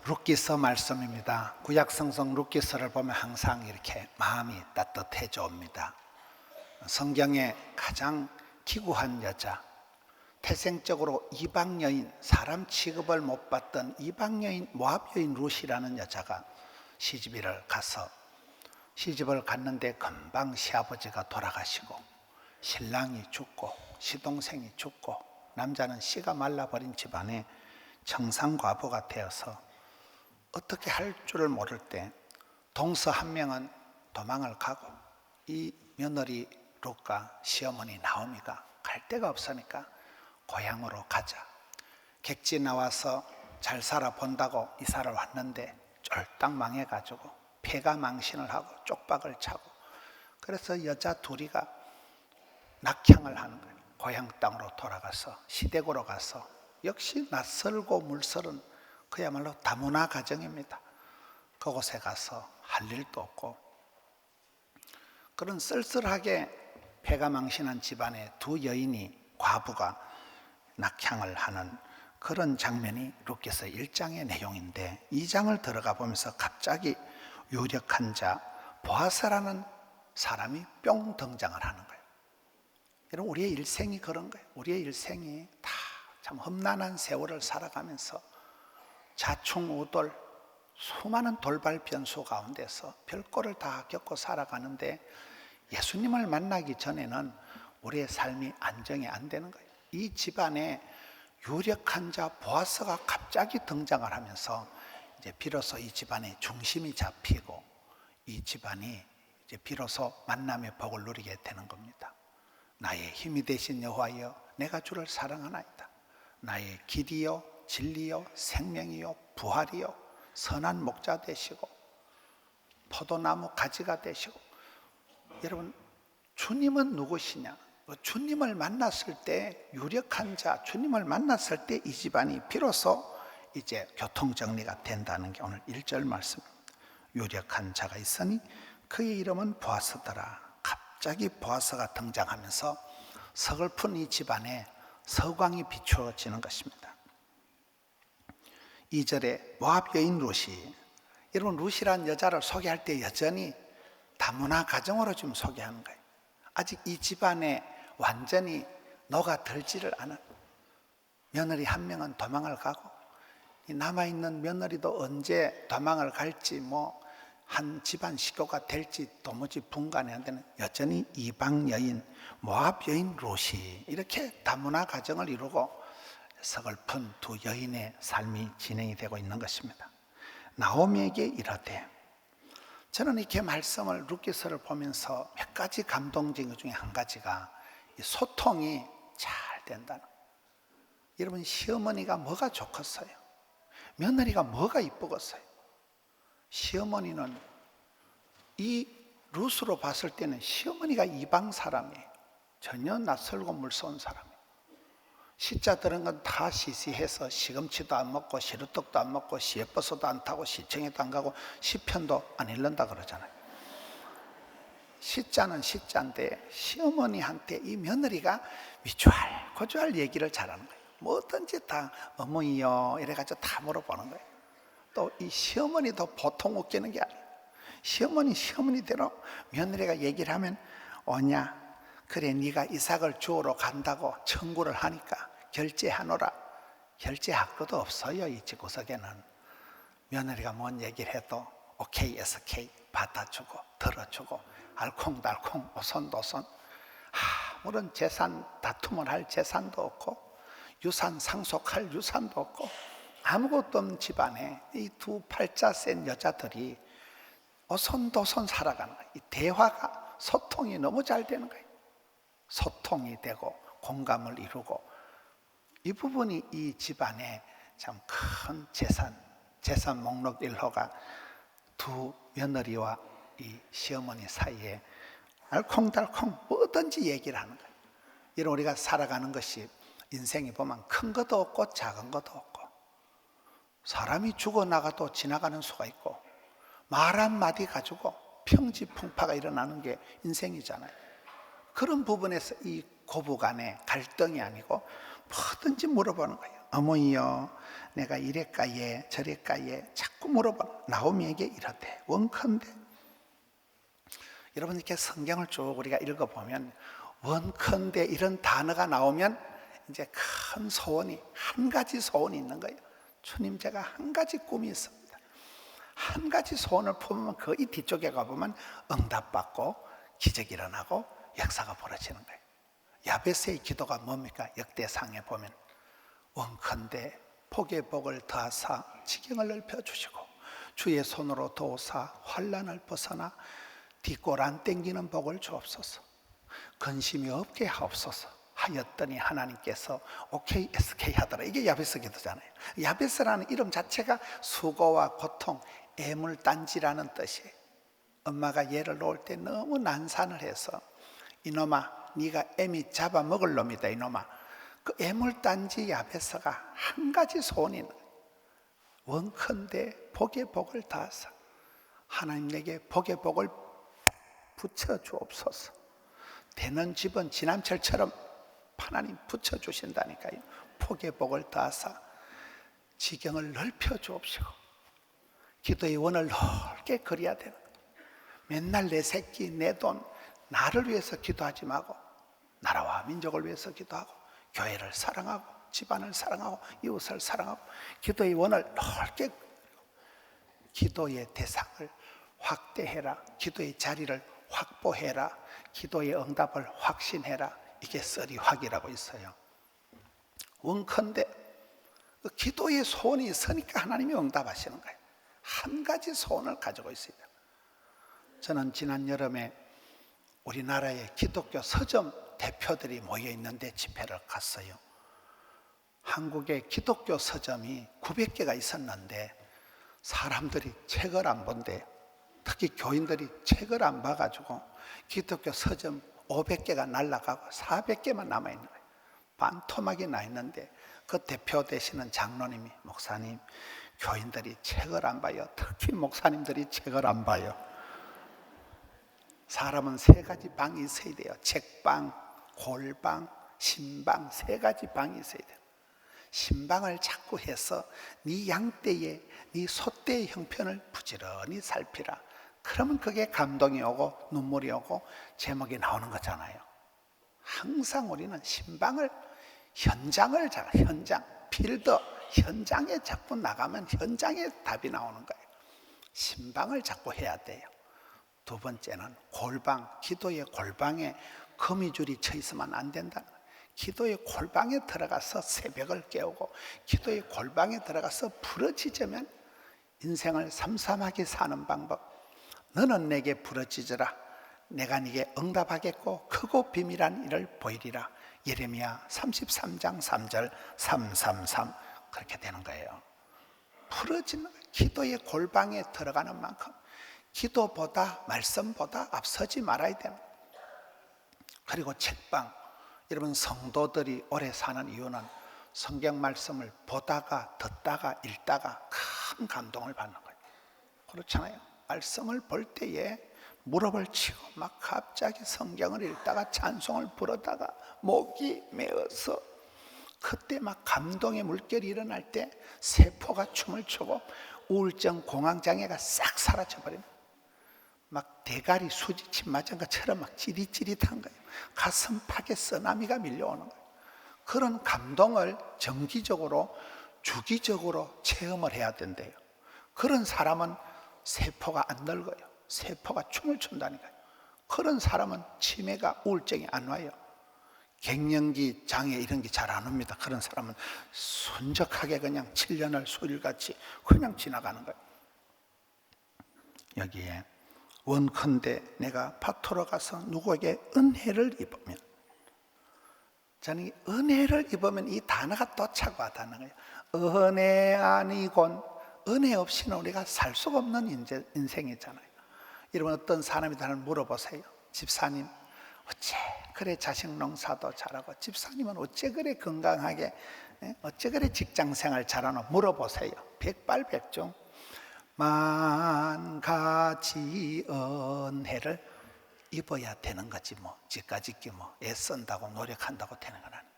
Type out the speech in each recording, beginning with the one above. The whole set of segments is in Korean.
룻기서 말씀입니다. 구약성경 룻기서를 보면 항상 이렇게 마음이 따뜻해져 옵니다. 성경에 가장 기구한 여자, 태생적으로 이방 여인, 사람 취급을 못 받던 이방 여인, 모압 여인 룻이라는 여자가 시집을 갔는데 금방 시아버지가 돌아가시고 신랑이 죽고 시동생이 죽고 남자는 씨가 말라버린 집안에 청산과부가 되어서 어떻게 할 줄을 모를 때 동서 한 명은 도망을 가고 이 며느리 룻과 시어머니 나오미가 갈 데가 없으니까 고향으로 가자. 객지 나와서 잘 살아본다고 이사를 왔는데 쫄딱 망해가지고 폐가 망신을 하고 쪽박을 차고, 그래서 여자 둘이가 낙향을 하는 거예요. 고향 땅으로 돌아가서 시댁으로 가서 역시 낯설고 물설은 그야말로 다문화 가정입니다. 그곳에 가서 할 일도 없고 그런 쓸쓸하게 폐가 망신한 집안의 두 여인이, 과부가 낙향을 하는 그런 장면이 룻기서 1장의 내용인데, 2장을 들어가 보면서 갑자기 유력한 자 보아스라는 사람이 뿅 등장을 하는 거예요. 여러분, 우리의 일생이 그런 거예요. 우리의 일생이 다 참 험난한 세월을 살아가면서 자충우돌, 수많은 돌발 변수 가운데서 별거를 다 겪고 살아가는데, 예수님을 만나기 전에는 우리의 삶이 안정이 안 되는 거예요. 이 집안에 유력한 자 보아스가 갑자기 등장을 하면서 이제 비로소 이 집안의 중심이 잡히고 이 집안이 이제 비로소 만남의 복을 누리게 되는 겁니다. 나의 힘이 되신 여호와여, 내가 주를 사랑하나이다. 나의 길이요 진리요 생명이요 부활이요 선한 목자 되시고 포도나무 가지가 되시고. 여러분, 주님은 누구시냐? 주님을 만났을 때, 유력한 자 주님을 만났을 때 이 집안이 비로소 이제 교통정리가 된다는 게 오늘 1절 말씀입니다. 유력한 자가 있으니 그의 이름은 보아스더라. 갑자기 보아스가 등장하면서 서글픈 이 집안에 서광이 비추어지는 것입니다. 2절에 모압 여인 룻이, 여러분, 룻이란 여자를 소개할 때 여전히 다문화 가정으로 지금 소개하는 거예요. 아직 이 집안에 완전히 녹아들지를 않은, 며느리 한 명은 도망을 가고 남아있는 며느리도 언제 도망을 갈지, 한 집안 식구가 될지 도무지 분간이 안 되는 여전히 이방 여인, 모압 여인 룻이 이렇게 다문화 가정을 이루고 서글픈 두 여인의 삶이 진행이 되고 있는 것입니다. 나오미에게 이르되, 저는 이렇게 말씀을 룻기서를 보면서 몇 가지 감동적인 것 중에 한 가지가 소통이 잘 된다는. 여러분, 시어머니가 뭐가 좋겠어요? 며느리가 뭐가 이쁘겠어요? 시어머니는 이 룻으로 봤을 때는 시어머니가 이방 사람이에요. 전혀 낯설고 물서운 사람이에요. 시자 들은 건 다 시시해서 시금치도 안 먹고 시루떡도 안 먹고 시외버스도 안 타고 시청에도 안 가고 시편도 안 읽는다 그러잖아요. 시자는 시자인데 시어머니한테 이 며느리가 위주할 고주할 얘기를 잘하는 거예요. 뭐든지 다 어머니요 이래가지고 다 물어보는 거예요. 또 이 시어머니도 보통 웃기는 게 아니에요. 시어머니대로 며느리가 얘기를 하면, 오냐, 그래 네가 이삭을 주우러 간다고 청구를 하니까 결제하노라. 결제할 것도 없어요. 이 집구석에는 며느리가 뭔 얘기를 해도 오케이 SK 받아주고 들어주고 알콩달콩 오손도손. 아무런 재산 다툼을 할 재산도 없고 유산 상속할 유산도 없고 아무것도 없는 집안에 이 두 팔자 센 여자들이 오손도손 살아가는 거예요. 이 대화가, 소통이 너무 잘 되는 거예요. 소통이 되고 공감을 이루고, 이 부분이 이 집안의 참 큰 재산 목록 1호가 두 며느리와 이 시어머니 사이에 알콩달콩 뭐든지 얘기를 하는 거예요. 이런 우리가 살아가는 것이, 인생이 보면 큰 것도 없고 작은 것도 없고, 사람이 죽어나가도 지나가는 수가 있고, 말 한마디 가지고 평지풍파가 일어나는 게 인생이잖아요. 그런 부분에서 이 고부간의 갈등이 아니고 뭐든지 물어보는 거예요. 어머니여 내가 이랬까예 저랬까예 자꾸 물어봐. 나오미에게 이르되 원컨대. 여러분 이렇게 성경을 쭉 우리가 읽어보면 원컨대 이런 단어가 나오면 이제 큰 소원이, 한 가지 소원이 있는 거예요. 주님 제가 한 가지 꿈이 있습니다. 한 가지 소원을 품으면 그 이 뒤쪽에 가보면 응답받고 기적이 일어나고 역사가 벌어지는 거예요. 야베스의 기도가 뭡니까? 역대상에 보면 원컨대 복의 복을 더하사 지경을 넓혀주시고 주의 손으로 도우사 환난을 벗어나 뒷골 안 땡기는 복을 주옵소서. 근심이 없게 하옵소서 하였더니 하나님께서 오케이 SK 하더라. 이게 야베스 기도잖아요. 야베스라는 이름 자체가 수고와 고통, 애물단지라는 뜻이에요. 엄마가 얘를 놓을 때 너무 난산을 해서 이놈아 네가 애미 잡아먹을 놈이다. 이놈아 그 애물단지 야베스가 한 가지 소원이 있는 거예요. 원컨대 복의 복을 다하사 하나님 내게 복의 복을 붙여주옵소서. 되는 집은 지남철처럼 하나님 붙여주신다니까요. 복의 복을 다하사 지경을 넓혀주옵시고 기도의 원을 넓게 그려야 되는 거예요. 맨날 내 새끼 내 돈 나를 위해서 기도하지 말고 나라와 민족을 위해서 기도하고 교회를 사랑하고 집안을 사랑하고 이웃을 사랑하고 기도의 원을 넓게 기도의 대상을 확대해라. 기도의 자리를 확보해라. 기도의 응답을 확신해라. 이게 썰이확이라고 있어요. 원컨대 기도의 소원이 있으니까 하나님이 응답하시는 거예요. 한 가지 소원을 가지고 있어요. 저는 지난 여름에 우리나라의 기독교 서점 대표들이 모여 있는데 집회를 갔어요. 한국의 기독교 서점이 900개가 있었는데 사람들이 책을 안 본대. 특히 교인들이 책을 안 봐가지고 기독교 서점 500개가 날아가고 400개만 남아있는 거예요. 반토막이 나 있는데 그 대표 되시는 장로님이 목사님 교인들이 책을 안 봐요. 특히 목사님들이 책을 안 봐요. 사람은 세 가지 방이 있어야 돼요. 책방, 골방, 신방 세 가지 방이 있어야 돼요. 신방을 자꾸 해서 네 양떼의 네 소떼의 형편을 부지런히 살피라. 그러면 그게 감동이 오고 눈물이 오고 제목이 나오는 거잖아요. 항상 우리는 신방을 현장 필더 현장에 자꾸 나가면 현장에 답이 나오는 거예요. 신방을 자꾸 해야 돼요. 두 번째는 골방, 기도의 골방에 거미줄이 쳐 있으면 안 된다. 기도의 골방에 들어가서 새벽을 깨우고 기도의 골방에 들어가서 부르짖으면 인생을 삼삼하게 사는 방법. 너는 내게 부르짖으라. 내가 네게 응답하겠고 크고 비밀한 일을 보이리라. 예레미야 33장 3절 333 그렇게 되는 거예요. 부르짖는 기도의 골방에 들어가는 만큼 기도보다 말씀보다 앞서지 말아야 되는 거예요. 그리고 책방. 여러분 성도들이 오래 사는 이유는 성경 말씀을 보다가 듣다가 읽다가 큰 감동을 받는 거예요. 그렇잖아요. 말씀을 볼 때에 무릎을 치고 막 갑자기 성경을 읽다가 찬송을 부르다가 목이 메어서 그때 막 감동의 물결이 일어날 때 세포가 춤을 추고 우울증 공황장애가 싹 사라져버립니다. 막 대가리 수지침 맞은 것처럼 막 찌릿찌릿한 거예요. 가슴팍에 쓰나미가 밀려오는 거예요. 그런 감동을 정기적으로 주기적으로 체험을 해야 된대요. 그런 사람은 세포가 안 늙어요. 세포가 춤을 춘다니까요. 그런 사람은 치매가 우울증이 안 와요. 갱년기 장애 이런 게 잘 안 옵니다. 그런 사람은 순적하게 그냥 7년을 수일같이 그냥 지나가는 거예요. 여기에 원컨대 내가 밭으로 가서 누구에게 은혜를 입으면, 저는 은혜를 입으면 이 단어가 또 차고 와닿는 거예요. 은혜 아니곤, 은혜 없이는 우리가 살 수가 없는 인생이잖아요. 여러분 어떤 사람이 나를 물어보세요. 집사님 어째 그래 자식 농사도 잘하고, 집사님은 어째 그래 건강하게, 어째 그래 직장생활 잘하노 물어보세요. 백발백중 만 가지 은혜를 입어야 되는 거지 뭐 지까짓기 뭐 애쓴다고 노력한다고 되는 건 아니에요.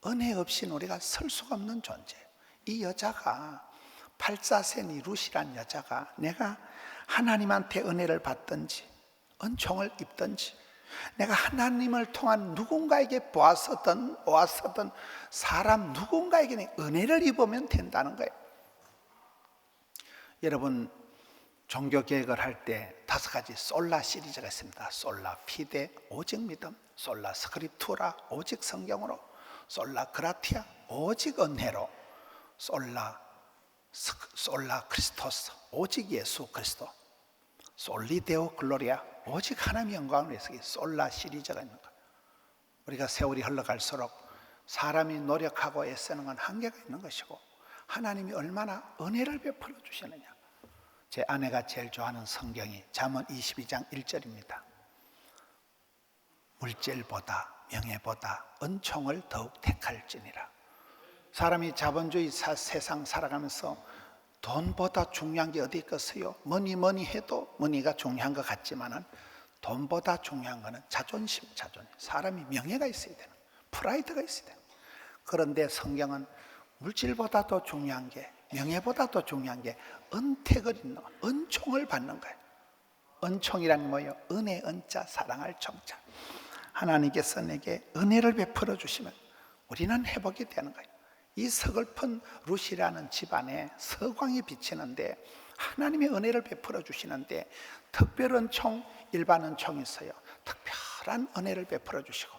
은혜 없이는 우리가 설 수가 없는 존재예요. 이 여자가 팔사세니 룻이란 여자가 내가 하나님한테 은혜를 받든지 은총을 입든지 내가 하나님을 통한 누군가에게 보았었던 오았었던 사람 누군가에게 은혜를 입으면 된다는 거예요. 여러분 종교개혁을 할 때 5가지 솔라 시리즈가 있습니다. 솔라 피데 오직 믿음, 솔라 스크립투라 오직 성경으로, 솔라 그라티아 오직 은혜로, 솔라 크리스토스 오직 예수 그리스도, 솔리데오 글로리아 오직 하나님의 영광을 위해서 솔라 시리즈가 있는 거예요. 우리가 세월이 흘러갈수록 사람이 노력하고 애쓰는 건 한계가 있는 것이고 하나님이 얼마나 은혜를 베풀어 주시느냐. 제 아내가 제일 좋아하는 성경이 잠언 22장 1절입니다. 물질보다 명예보다 은총을 더욱 택할지니라. 사람이 자본주의 세상 살아가면서 돈보다 중요한 게 어디 있겠어요? 뭐니 해도 머니가 중요한 것 같지만은 돈보다 중요한 거는 자존심. 사람이 명예가 있어야 되는, 프라이드가 있어야 되는. 그런데 성경은 물질보다 더 중요한 게, 명예보다 더 중요한 게 은택을 있는, 은총을 받는 거예요. 은총이란 뭐예요? 은혜, 은자, 사랑할 정자. 하나님께서 내게 은혜를 베풀어 주시면 우리는 회복이 되는 거예요. 이 서글픈 룻이라는 집안에 서광이 비치는데 하나님의 은혜를 베풀어 주시는데 특별한 총, 일반 은총이 있어요. 특별한 은혜를 베풀어 주시고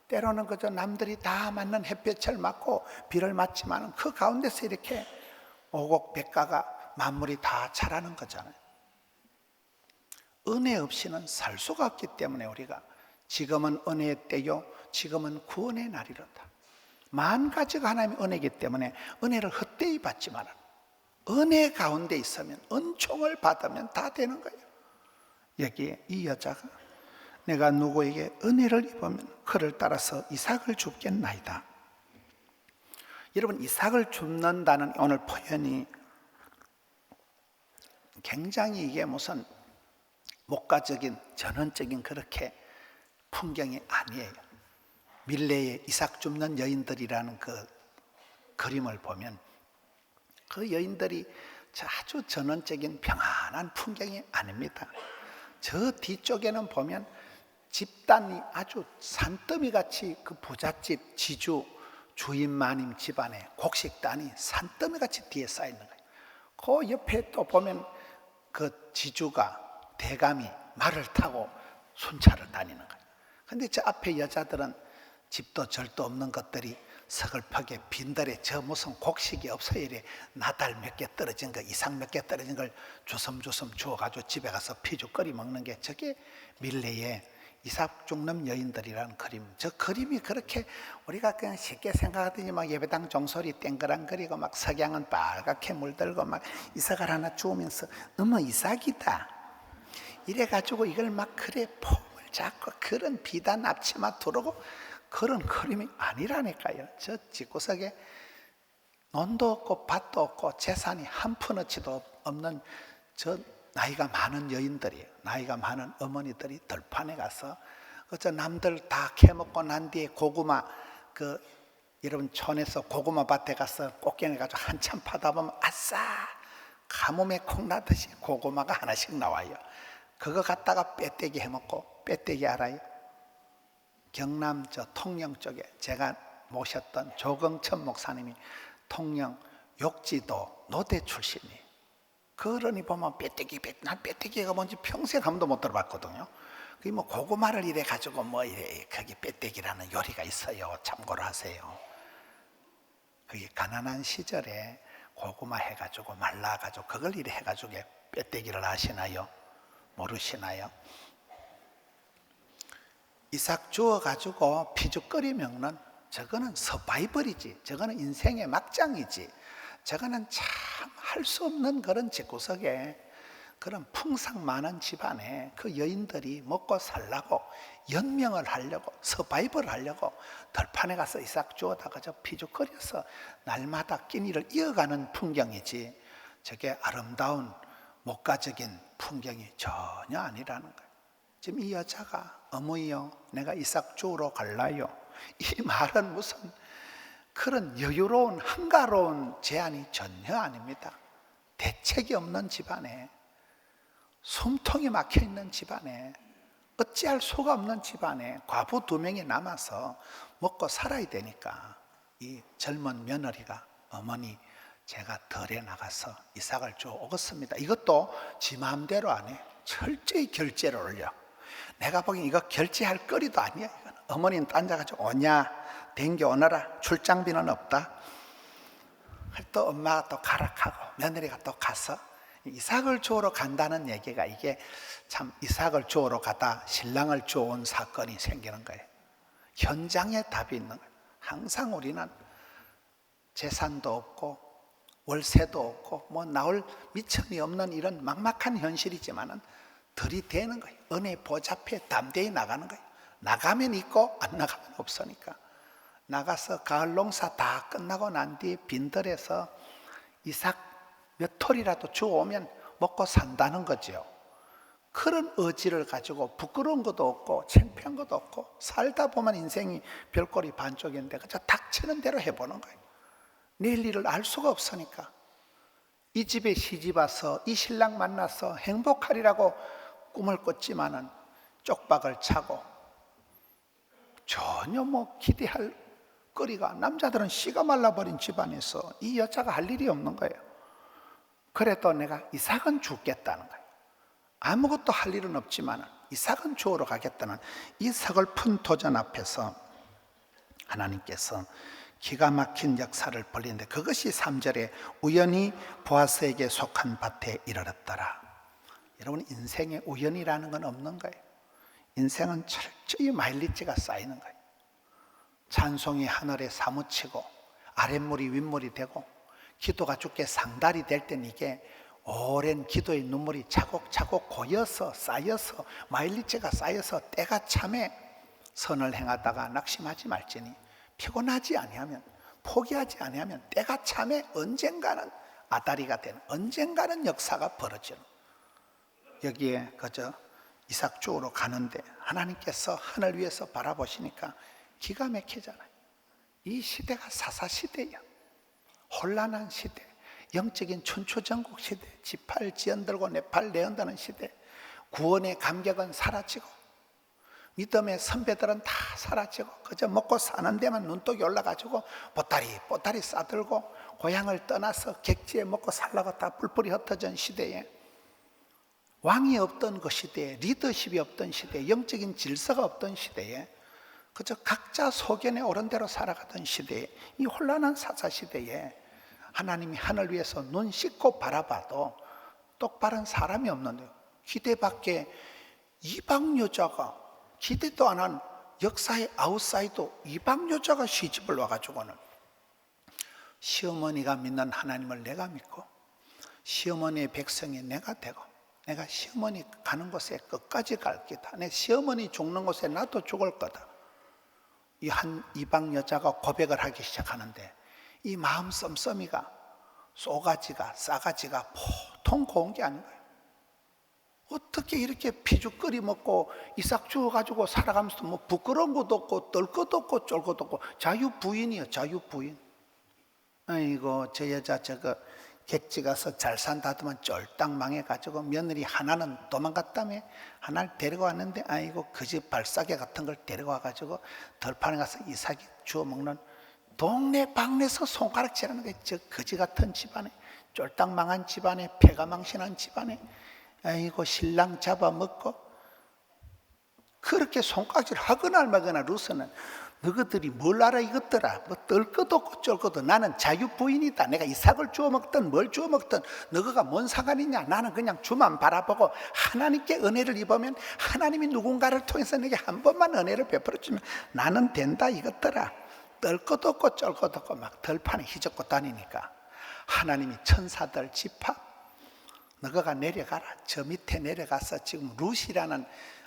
때로는 그저 남들이 다 맞는 햇볕을 맞고 비를 맞지만 그 가운데서 이렇게 오곡백과가 만물이 다 자라는 거잖아요. 은혜 없이는 살 수가 없기 때문에 우리가 지금은 은혜의 때요 지금은 구원의 날이로다. 만 가지가 하나님의 은혜이기 때문에 은혜를 헛되이 받지만 은혜 가운데 있으면 은총을 받으면 다 되는 거예요. 여기에 이 여자가 내가 누구에게 은혜를 입으면 그를 따라서 이삭을 줍겠나이다. 여러분 이삭을 줍는다는 오늘 표현이 굉장히 이게 무슨 목가적인 전원적인 그렇게 풍경이 아니에요. 밀레의 이삭 줍는 여인들이라는 그 그림을 보면 그 여인들이 아주 전원적인 평안한 풍경이 아닙니다. 저 뒤쪽에는 보면 집단이 아주 산더미같이 그 부잣집 지주 주인 마님 집안에 곡식단이 산더미같이 뒤에 쌓여 있는 거예요. 그 옆에 또 보면 그 지주가 대감이 말을 타고 순찰을 다니는 거예요. 근데 저 앞에 여자들은 집도 절도 없는 것들이 서글프게 빈들에 저 무슨 곡식이 없어야 이래 나달 몇 개 떨어진 거 이삭 몇 개 떨어진 걸 주섬주섬 주워가지고 집에 가서 피죽거리 먹는 게 저게 밀레의 이삭 줍는 여인들이라는 그림. 저 그림이 그렇게 우리가 그냥 쉽게 생각하더니 막 예배당 종소리 땡그랑거리고 막 석양은 빨갛게 물들고 막 이삭을 하나 주우면서 어머 이삭이다 이래가지고 이걸 막 그래 폼을 잡고 그런 비단 앞치마 두르고 그런 그림이 아니라니까요. 저 집구석에 논도 없고 밭도 없고 재산이 한 푼어치도 없는 저 나이가 많은 여인들이에요. 나이가 많은 어머니들이 들판에 가서 저 남들 다 캐먹고 난 뒤에 고구마 그 여러분 촌에서 고구마 밭에 가서 꽃게내 가지고 한참 파다 보면 아싸 가뭄에 콩나듯이 고구마가 하나씩 나와요. 그거 갖다가 빼떼기 해먹고 빼떼기 알아요? 경남 저 통영 쪽에 제가 모셨던 조경천 목사님이 통영 욕지도 노대 출신이에요. 그러니 보면 난 빼떼기가 뭔지 평생 한 번도 못 들어봤거든요. 그 뭐 고구마를 이래 가지고 뭐 이래 거기 빼떼기라는 요리가 있어요. 참고로 하세요. 그게 가난한 시절에 고구마 해가지고 말라가지고 그걸 이래 해가지고 빼떼기를 아시나요? 모르시나요? 이삭 주워가지고 피죽거리 먹는 저거는 서바이벌이지. 저거는 인생의 막장이지. 저거는 참 할 수 없는 그런 집구석에 그런 풍상 많은 집안에 그 여인들이 먹고 살라고 연명을 하려고 서바이벌을 하려고 들판에 가서 이삭 주워다가 저 피죽거려서 날마다 끼니를 이어가는 풍경이지 저게 아름다운 목가적인 풍경이 전혀 아니라는 거예요. 지금 이 여자가 어머니요 내가 이삭 주우러 갈라요 이 말은 무슨 그런 여유로운 한가로운 제안이 전혀 아닙니다. 대책이 없는 집안에, 숨통이 막혀 있는 집안에, 어찌할 수가 없는 집안에 과부 2명이 남아서 먹고 살아야 되니까 이 젊은 며느리가 어머니 제가 덜에 나가서 이삭을 줘 오겠습니다. 이것도 지 마음대로 안 해. 철저히 결제를 올려. 내가 보기엔 이거 결제할 거리도 아니야. 이건. 어머니는 앉아가지고 오냐 댕겨 오너라, 출장비는 없다. 또 엄마가 또 가락하고 며느리가 또 가서 이삭을 주우러 간다는 얘기가, 이게 참 이삭을 주우러 가다 신랑을 주워온 사건이 생기는 거예요. 현장에 답이 있는 거예요. 항상 우리는 재산도 없고 월세도 없고 뭐 나올 미천이 없는 이런 막막한 현실이지만은 들이대는 거예요. 은혜 보좌앞에 담대히 나가는 거예요. 나가면 있고 안 나가면 없으니까. 나가서 가을 농사 다 끝나고 난 뒤에 빈들에서 이삭 몇 톨이라도 주워오면 먹고 산다는 거죠. 그런 의지를 가지고 부끄러운 것도 없고 창피한 것도 없고 살다 보면 인생이 별꼴이 반쪽인데 그저 닥치는 대로 해보는 거예요. 내일 일을 알 수가 없으니까. 이 집에 시집 와서 이 신랑 만나서 행복하리라고 꿈을 꿨지만은 쪽박을 차고 전혀 뭐 기대할 거리가, 남자들은 씨가 말라버린 집안에서 이 여자가 할 일이 없는 거예요. 그래도 내가 이삭은 죽겠다는 거예요. 아무것도 할 일은 없지만 이삭은 주우러 가겠다는 이 서글픈 도전 앞에서 하나님께서 기가 막힌 역사를 벌리는데, 그것이 3절에 우연히 보아스에게 속한 밭에 이르렀더라. 여러분, 인생에 우연이라는 건 없는 거예요. 인생은 철저히 마일리지가 쌓이는 거예요. 찬송이 하늘에 사무치고 아랫물이 윗물이 되고 기도가 주께 상달이 될 땐 이게 오랜 기도의 눈물이 차곡차곡 고여서 쌓여서 마일리지가 쌓여서 때가 참에 선을 행하다가 낙심하지 말지니 피곤하지 아니하면, 포기하지 아니하면 때가 참에 언젠가는 아다리가 되는, 언젠가는 역사가 벌어지는. 여기에 그저 이삭 주우러 가는데 하나님께서 하늘 위에서 바라보시니까 기가 막히잖아요. 이 시대가 사사시대예요. 혼란한 시대, 영적인 천초전국 시대, 지팔 지연들고 내팔 내언다는 시대. 구원의 감격은 사라지고 믿음의 선배들은 다 사라지고 그저 먹고 사는 데만 눈독이 올라가지고 보따리 싸들고 고향을 떠나서 객지에 먹고 살라고 다 뿔뿔이 흩어진 시대에, 왕이 없던 그 시대에, 리더십이 없던 시대에, 영적인 질서가 없던 시대에 그저 각자 소견에 옳은 대로 살아가던 시대에, 이 혼란한 사사시대에 하나님이 하늘 위에서 눈 씻고 바라봐도 똑바른 사람이 없는데요. 기대 밖에 이방 여자가, 기대도 안 한 역사의 아웃사이더 이방 여자가 시집을 와가지고는 시어머니가 믿는 하나님을 내가 믿고 시어머니의 백성이 내가 되고 내가 시어머니 가는 곳에 끝까지 갈 기다. 내 시어머니 죽는 곳에 나도 죽을 거다. 이 한 이방 여자가 고백을 하기 시작하는데 이 마음 썸썸이가, 쏘가지가, 싸가지가 보통 고운 게 아닌 거예요. 어떻게 이렇게 피죽 끓이 먹고 이삭 주워가지고 살아가면서 뭐 부끄러운 것도 없고 떨 것도 없고 쫄 것도 없고 자유부인이요, 자유부인. 아이고 저 여자 저거 객지 가서 잘 산다 하더만 쫄딱 망해가지고 며느리 하나는 도망갔다며 하나를 데리고 왔는데 아이고 그 집 발사계 같은 걸 데리고 와가지고 덜판에 가서 이삭이 주워 먹는, 동네 방네서 손가락질하는 게 저 거지 같은 집안에, 쫄딱 망한 집안에, 폐가 망신한 집안에 아이고 신랑 잡아먹고 그렇게 손가락질 하거나 말거나 루스는 너희들이 뭘 알아 이것더라, 뭐 떨 것도 없고 쫄 것도, 나는 자유부인이다. 내가 이삭을 주워 먹든 뭘 주워 먹든 너희가 뭔 상관이냐. 나는 그냥 주만 바라보고 하나님께 은혜를 입으면 하나님이 누군가를 통해서 내게 한 번만 은혜를 베풀어 주면 나는 된다 이것더라. 떨 것도 없고 쫄 것도 없고 막 덜판에 휘젓고 다니니까 하나님이 천사들 집합, 너가 내려가라. 저 밑에 내려가서 지금 루시라는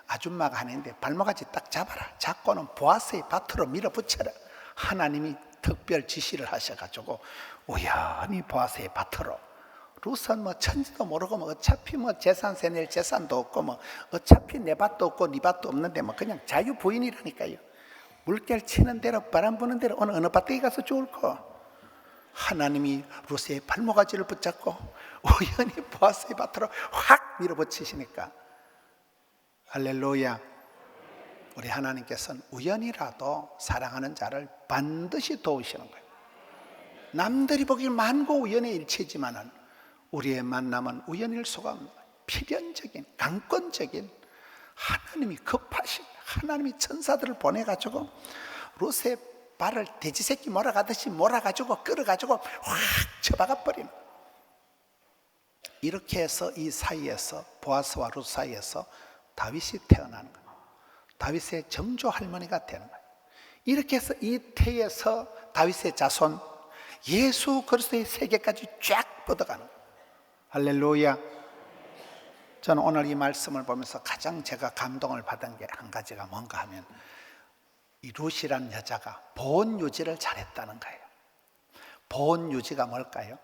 아줌마가 하는데 발목까지 딱 잡아라. 잡고는 보아스의 밭으로 밀어붙여라. 하나님이 특별 지시를 하셔가지고 우연히 보아스의 밭으로. 루스는 뭐 천지도 모르고 뭐 어차피 뭐 재산세 낼 재산도 없고 뭐 어차피 내 밭도 없고 네 밭도 없는데 뭐 그냥 자유부인이라니까요. 물결 치는 대로 바람 부는 대로 어느 밭에 가서 죽을 거. 하나님이 루스의 발목아지를 붙잡고 우연히 보아스의 밭으로 확 밀어붙이시니까, 할렐루야. 우리 하나님께서는 우연이라도 사랑하는 자를 반드시 도우시는 거예요. 남들이 보기엔 만고 우연의 일치지만은 우리의 만남은 우연일 수가 없는 거예요. 필연적인, 강권적인, 하나님이 급하신, 하나님이 천사들을 보내가지고 루스의 발을 돼지 새끼 몰아가듯이 몰아가지고 끌어가지고 확 쳐박아 버리는 거예요. 이렇게 해서 이 사이에서, 보아스와 루스 사이에서 다윗이 태어나는 거예요. 다윗의 정조 할머니가 되는 거예요. 이렇게 해서 이 태에서 다윗의 자손 예수 그리스도의 세계까지 쫙 뻗어가는 거예요. 할렐루야. 저는 오늘 이 말씀을 보면서 가장 제가 감동을 받은 게 한 가지가 뭔가 하면, 이 룻이라는 여자가 보온 유지를 잘했다는 거예요. 보온 유지가 뭘까요?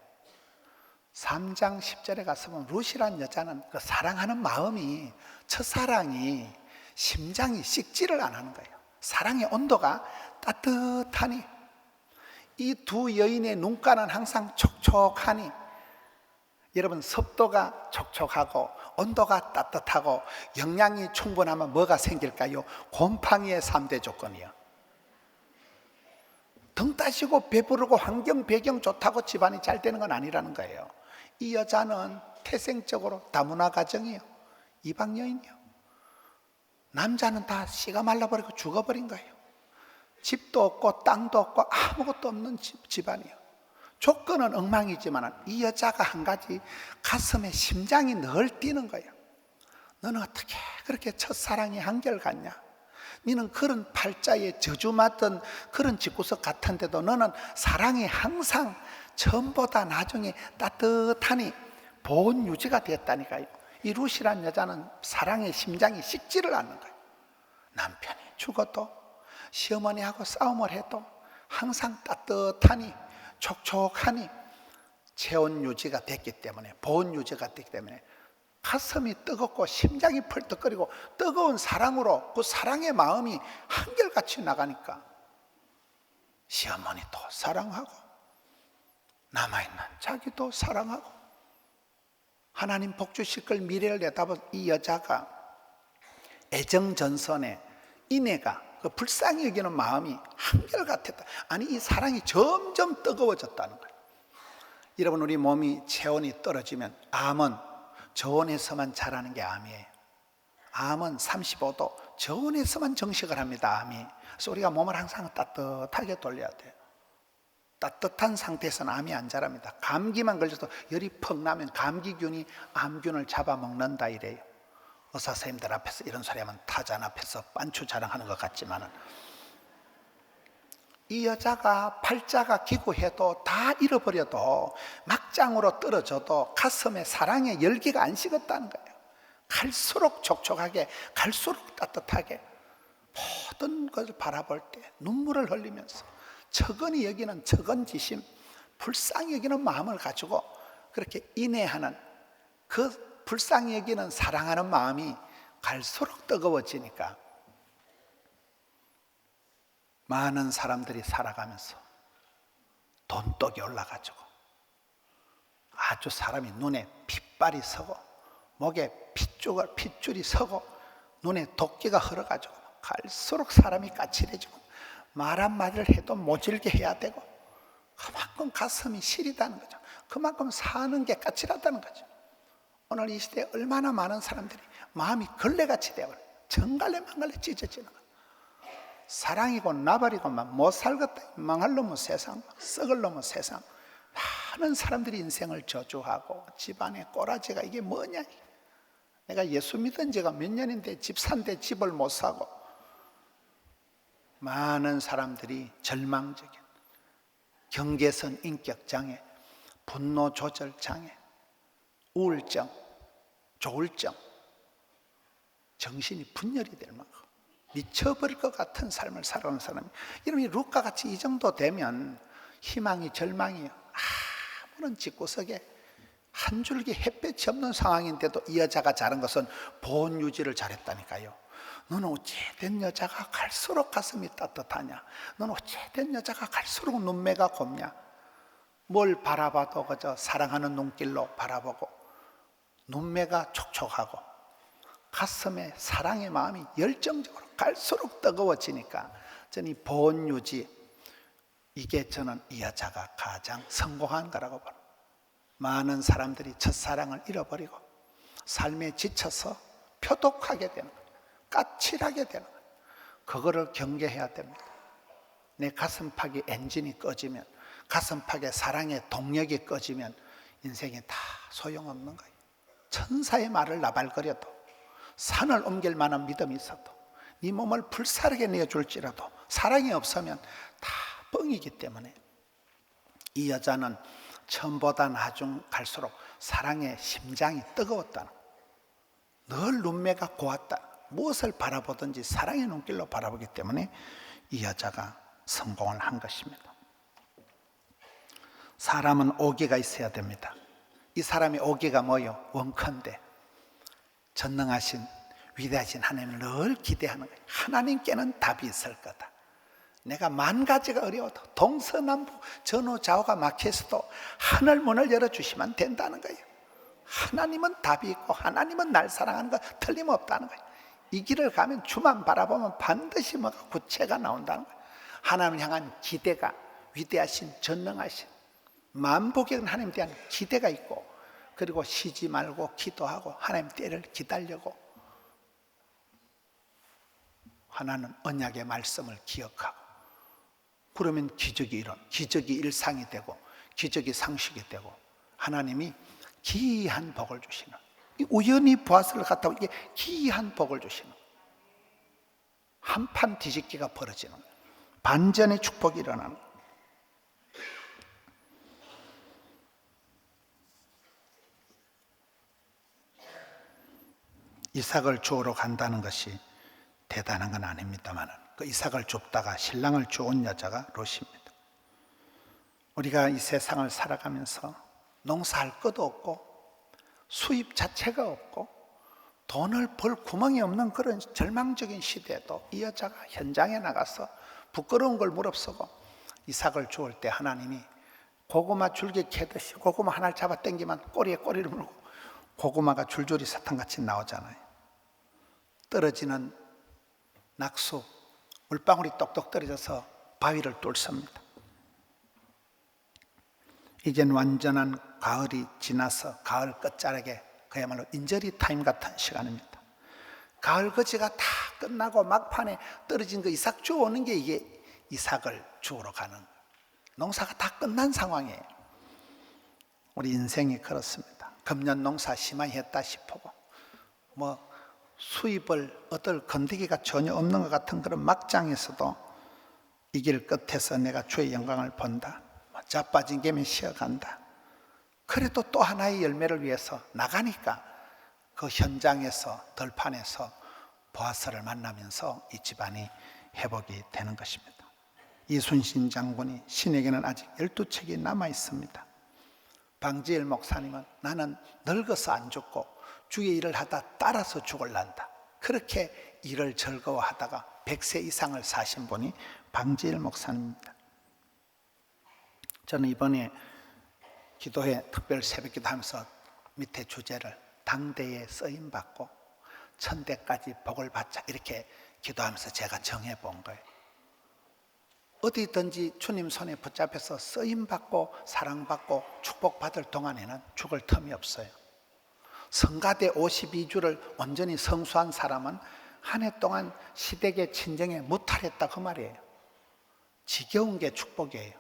3장 10절에 가서 보면 룻이라는 여자는 그 사랑하는 마음이, 첫사랑이, 심장이 식지를 안 하는 거예요. 사랑의 온도가 따뜻하니, 이 두 여인의 눈가는 항상 촉촉하니, 여러분 습도가 촉촉하고 온도가 따뜻하고 영양이 충분하면 뭐가 생길까요? 곰팡이의 3대 조건이요. 등 따시고 배부르고 환경 배경 좋다고 집안이 잘 되는 건 아니라는 거예요. 이 여자는 태생적으로 다문화 가정이요, 이방 여인이요. 남자는 다 씨가 말라버리고 죽어버린 거예요. 집도 없고 땅도 없고 아무것도 없는 집안이요. 조건은 엉망이지만 이 여자가 한 가지, 가슴에 심장이 늘 뛰는 거예요. 너는 어떻게 그렇게 첫사랑이 한결같냐? 너는 그런 팔자에 저주 맞던 그런 집구석 같은데도 너는 사랑이 항상 처음보다 나중에 따뜻하니 보온 유지가 됐다니까요. 이 룻이란 여자는 사랑의 심장이 식지를 않는 거예요. 남편이 죽어도, 시어머니하고 싸움을 해도 항상 따뜻하니, 촉촉하니, 체온 유지가 됐기 때문에, 보온 유지가 됐기 때문에 가슴이 뜨겁고 심장이 펄떡거리고 뜨거운 사랑으로 그 사랑의 마음이 한결같이 나가니까 시어머니도 사랑하고 남아있는 자기도 사랑하고 하나님 복 주실 걸 미래를 내다본 이 여자가 애정전선에 이내가, 그 불쌍히 여기는 마음이 한결같았다. 아니, 이 사랑이 점점 뜨거워졌다는 거예요. 여러분, 우리 몸이 체온이 떨어지면, 암은 저온에서만 자라는 게 암이에요. 암은 35도 저온에서만 정식을 합니다. 암이. 그래서 우리가 몸을 항상 따뜻하게 돌려야 돼요. 따뜻한 상태에서는 암이 안 자랍니다. 감기만 걸려도 열이 퍽 나면 감기균이 암균을 잡아먹는다 이래요. 의사 선생님들 앞에서 이런 소리 하면 타잔 앞에서 빤추 자랑하는 것 같지만은, 이 여자가 팔자가 기구해도 다 잃어버려도 막장으로 떨어져도 가슴에 사랑의 열기가 안 식었다는 거예요. 갈수록 촉촉하게, 갈수록 따뜻하게 모든 것을 바라볼 때 눈물을 흘리면서 척은이 여기는 척은지심, 불쌍히 여기는 마음을 가지고 그렇게 인내하는, 그 불쌍히 여기는 사랑하는 마음이 갈수록 뜨거워지니까 많은 사람들이 살아가면서 돈독이 올라가지고 아주 사람이 눈에 핏발이 서고 목에 핏줄이 서고 눈에 도끼가 흘러가지고 갈수록 사람이 까칠해지고 말 한마디를 해도 모질게 해야 되고, 그만큼 가슴이 시리다는 거죠. 그만큼 사는 게 까칠하다는 거죠. 오늘 이 시대에 얼마나 많은 사람들이 마음이 걸레같이 되어버려요. 정갈래 망갈래 찢어지는 거예요. 사랑이고 나발이고만 못 살겠다, 망할 놈은 세상, 썩을 놈은 세상. 많은 사람들이 인생을 저주하고 집안에 꼬라지가 이게 뭐냐. 내가 예수 믿은 지가 몇 년인데 집 산데 집을 못 사고, 많은 사람들이 절망적인 경계선 인격장애, 분노 조절 장애, 우울증, 조울증, 정신이 분열이 될 만큼 미쳐버릴 것 같은 삶을 살아오는 사람이, 이러면 룻과 같이 이 정도 되면 희망이 절망이에요. 아무런 집구석에 한 줄기 햇볕이 없는 상황인데도 이 여자가 잘한 것은 보온 유지를 잘했다니까요. 너는 어찌된 여자가 갈수록 가슴이 따뜻하냐? 너는 어찌된 여자가 갈수록 눈매가 곱냐? 뭘 바라봐도 그저 사랑하는 눈길로 바라보고 눈매가 촉촉하고 가슴에 사랑의 마음이 열정적으로 갈수록 뜨거워지니까 저는 이 보온 유지, 이게 저는 이 여자가 가장 성공한 거라고 봐요. 많은 사람들이 첫사랑을 잃어버리고 삶에 지쳐서 표독하게 되는 거예요. 까칠하게 되는 거예요. 그거를 경계해야 됩니다. 내 가슴팍이 엔진이 꺼지면, 가슴팍에 사랑의 동력이 꺼지면 인생이 다 소용없는 거예요. 천사의 말을 나발거려도, 산을 옮길 만한 믿음이 있어도, 네 몸을 불사르게 내어줄지라도 사랑이 없으면 다 뻥이기 때문에 이 여자는 처음보다 나중 갈수록 사랑의 심장이 뜨거웠다는 거예요. 늘 눈매가 고왔다. 무엇을 바라보든지 사랑의 눈길로 바라보기 때문에 이 여자가 성공을 한 것입니다. 사람은 오기가 있어야 됩니다. 이 사람의 오기가 뭐요? 원컨대 전능하신 위대하신 하나님을 늘 기대하는 거예요. 하나님께는 답이 있을 거다. 내가 만 가지가 어려워도 동서남북 전후좌우가 막혀서도 하늘 문을 열어주시면 된다는 거예요. 하나님은 답이 있고 하나님은 날 사랑하는 거 틀림없다는 거예요. 이 길을 가면 주만 바라보면 반드시 뭐가 구체가 나온다는 거예요. 하나님을 향한 기대가, 위대하신 전능하신 만복의 하나님에 대한 기대가 있고, 그리고 쉬지 말고 기도하고 하나님 때를 기다리고, 하나는 언약의 말씀을 기억하고, 그러면 기적이 일상이 되고 기적이 상식이 되고 하나님이 기이한 복을 주시는, 우연히 보아스를 갖다 이게 기이한 복을 주시는, 한판 뒤집기가 벌어지는, 반전의 축복이 일어나는. 이삭을 주우러 간다는 것이 대단한 건 아닙니다만, 그 이삭을 줍다가 신랑을 주운 여자가 롯입니다. 우리가 이 세상을 살아가면서 농사할 것도 없고 수입 자체가 없고 돈을 벌 구멍이 없는 그런 절망적인 시대에도 이 여자가 현장에 나가서 부끄러운 걸 무릅쓰고 이삭을 주울 때 하나님이 고구마 줄기 캐듯이 고구마 하나를 잡아 당기면 꼬리에 꼬리를 물고 고구마가 줄줄이 사탕같이 나오잖아요. 떨어지는 낙수, 물방울이 똑똑 떨어져서 바위를 뚫습니다. 이젠 완전한 가을이 지나서 가을 끝자락에 그야말로 인저리 타임 같은 시간입니다. 가을 거지가 다 끝나고 막판에 떨어진 그 이삭 주워오는 게 이게 이삭을 주우러 가는, 농사가 다 끝난 상황이에요. 우리 인생이 그렇습니다. 금년 농사 심하게 했다 싶고 뭐 수입을 얻을 건더기가 전혀 없는 것 같은 그런 막장에서도 이 길 끝에서 내가 주의 영광을 본다, 자빠진 개면 쉬어간다, 그래도 또 하나의 열매를 위해서 나가니까 그 현장에서 들판에서 보아스를 만나면서 이 집안이 회복이 되는 것입니다. 이순신 장군이 신에게는 아직 12책이 남아 있습니다. 방지일 목사님은 나는 늙어서 안 죽고 주의 일을 하다 따라서 죽을란다, 그렇게 일을 즐거워하다가 100세 이상을 사신 분이 방지일 목사님입니다. 저는 이번에 기도회 특별 새벽기도 하면서 밑에 주제를 당대에 쓰임받고 천대까지 복을 받자 이렇게 기도하면서 제가 정해본 거예요. 어디든지 주님 손에 붙잡혀서 쓰임받고 사랑받고 축복받을 동안에는 죽을 틈이 없어요. 성가대 52주를 온전히 성수한 사람은 한 해 동안 시댁의 친정에 무탈했다 그 말이에요. 지겨운 게 축복이에요.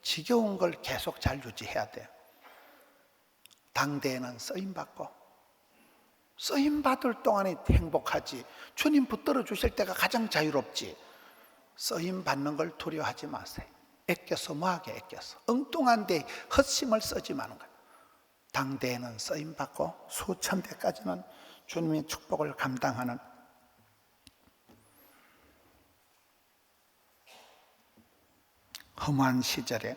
지겨운 걸 계속 잘 유지해야 돼요. 당대에는 쓰임받고 쓰임받을 동안에 행복하지, 주님 붙들어 주실 때가 가장 자유롭지. 쓰임받는 걸 두려워하지 마세요. 애껴서 뭐하게 애껴서 엉뚱한 데 헛심을 쓰지 마는 거예요. 당대에는 쓰임받고 수천 대까지는 주님의 축복을 감당하는, 험한 시절에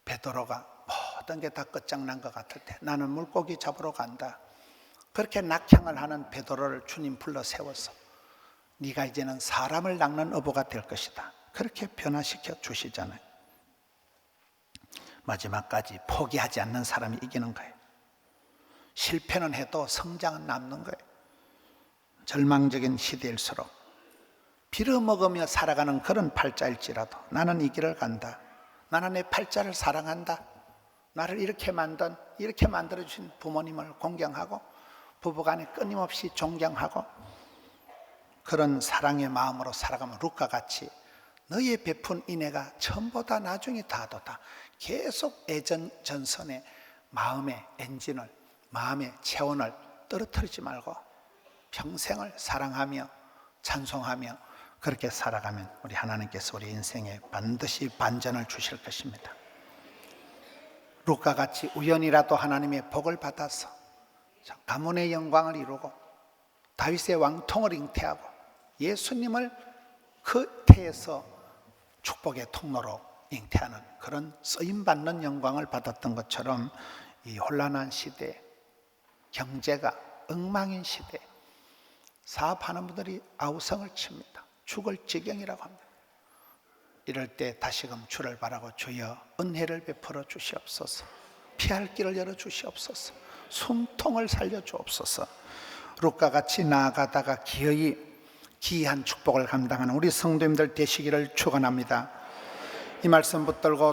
베드로가 모든 게 다 끝장난 것 같을 때 나는 물고기 잡으러 간다, 그렇게 낙향을 하는 베드로를 주님 불러 세워서 네가 이제는 사람을 낚는 어부가 될 것이다, 그렇게 변화시켜 주시잖아요. 마지막까지 포기하지 않는 사람이 이기는 거예요. 실패는 해도 성장은 남는 거예요. 절망적인 시대일수록 빌어먹으며 살아가는 그런 팔자일지라도 나는 이 길을 간다, 나는 내 팔자를 사랑한다, 나를 이렇게 만들어주신 부모님을 공경하고 부부간에 끊임없이 존경하고 그런 사랑의 마음으로 살아가면 룻과 같이 너의 베푼 인애가 전보다 나중에 다하도다, 계속 애전전선의 마음의 엔진을, 마음의 체온을 떨어뜨리지 말고 평생을 사랑하며 찬송하며 그렇게 살아가면 우리 하나님께서 우리 인생에 반드시 반전을 주실 것입니다. 룻과 같이 우연이라도 하나님의 복을 받아서 가문의 영광을 이루고 다윗의 왕통을 잉태하고 예수님을 그 태에서 축복의 통로로 잉태하는 그런 쓰임받는 영광을 받았던 것처럼 이 혼란한 시대, 경제가 엉망인 시대, 사업하는 분들이 아우성을 칩니다. 죽을 지경이라고 합니다. 이럴 때 다시금 주를 바라고 주여 은혜를 베풀어 주시옵소서, 피할 길을 열어 주시옵소서, 숨통을 살려 주옵소서. 룻과 같이 나아가다가 기어이 기이한 축복을 감당하는 우리 성도님들 되시기를 축원합니다. 이 말씀 붙들고